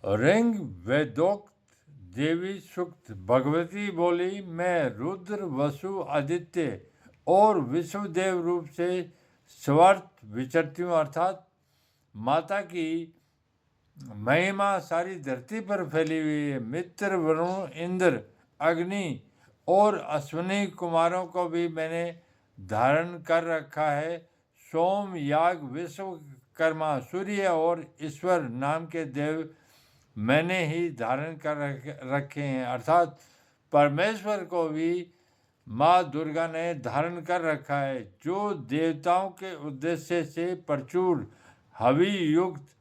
ऋंग वेदोक्त देवी सुक्त भगवती बोली, मैं रुद्र वसु आदित्य और विश्वदेव रूप से स्वर्त विचरती हूँ। अर्थात माता की महिमा सारी धरती पर फैली हुई है। मित्र, वरुण, इंद्र, अग्नि और अश्विनी कुमारों को भी मैंने धारण कर रखा है। सोम, याग, विश्वकर्मा, सूर्य और ईश्वर नाम के देव मैंने ही धारण कर रखे हैं। अर्थात परमेश्वर को भी माँ दुर्गा ने धारण कर रखा है, जो देवताओं के उद्देश्य से प्रचुर हवि युक्त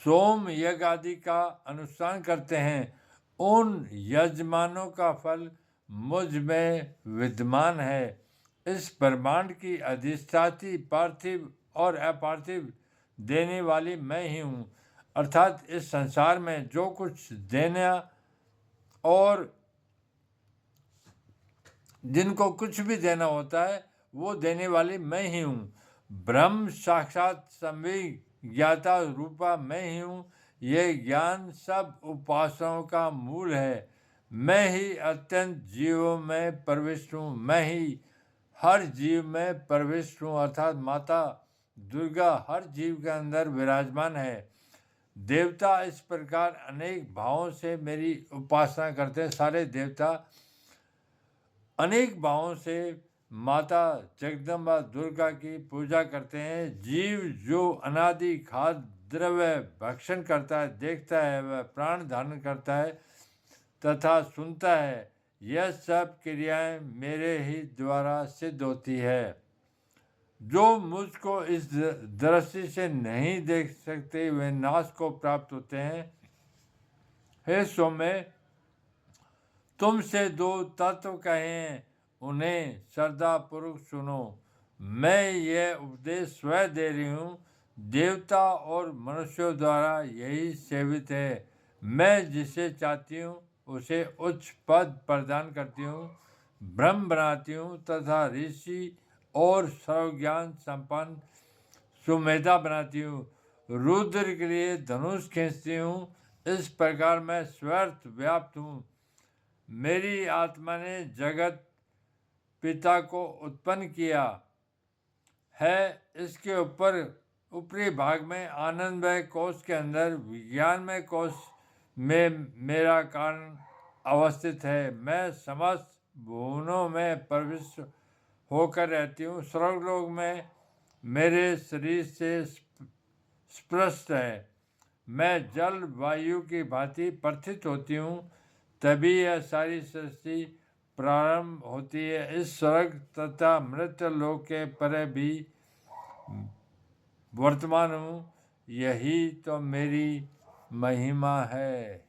सोम यज्ञ आदि का अनुष्ठान करते हैं। उन यजमानों का फल मुझ में विद्यमान है। इस ब्रह्मांड की अधिष्ठात्री पार्थिव और अपार्थिव देने वाली मैं ही हूँ। अर्थात इस संसार में जो कुछ देना और जिनको कुछ भी देना होता है वो देने वाली मैं ही हूँ। ब्रह्म साक्षात संविज्ञाता रूपा मैं ही हूँ। ये ज्ञान सब उपासनाओं का मूल है। मैं ही अत्यंत जीवों में प्रविष्ट हूँ। मैं ही हर जीव में प्रविष्ट हूँ। अर्थात माता दुर्गा हर जीव के अंदर विराजमान है। देवता इस प्रकार अनेक भावों से मेरी उपासना करते हैं। सारे देवता अनेक भावों से माता जगदम्बा दुर्गा की पूजा करते हैं। जीव जो अनादि खाद्य द्रव्य भक्षण करता है, देखता है, वह प्राण धारण करता है तथा सुनता है, यह सब क्रियाएं मेरे ही द्वारा सिद्ध होती है। जो मुझको इस दृष्टि से नहीं देख सकते वे नाश को प्राप्त होते हैं। हे सौम्य, तुमसे दो तत्व कहें, उन्हें श्रद्धापूर्वक सुनो। मैं यह उपदेश स्वयं दे रही हूँ। देवता और मनुष्यों द्वारा यही सेवित है। मैं जिसे चाहती हूँ उसे उच्च पद प्रदान करती हूँ, ब्रह्म बनाती हूँ तथा ऋषि और सर्वज्ञान संपन्न सुमेधा बनाती हूँ। रुद्र के लिए धनुष खींचती हूँ। इस प्रकार मैं स्वर्थ व्याप्त हूँ। मेरी आत्मा ने जगत पिता को उत्पन्न किया है। इसके ऊपर ऊपरी भाग में आनंदमय कोश के अंदर विज्ञानमय कोश में मेरा कारण अवस्थित है। मैं समस्त भुवनों में प्रविष्ट होकर रहती हूँ। स्वर्गलोक में मेरे शरीर से स्पष्ट है। मैं जल वायु की भांति प्रथित होती हूँ, तभी यह सारी सृष्टि प्रारंभ होती है। इस स्वर्ग तथा मृत्यु लोक के परे भी वर्तमान हूँ। यही तो मेरी महिमा है।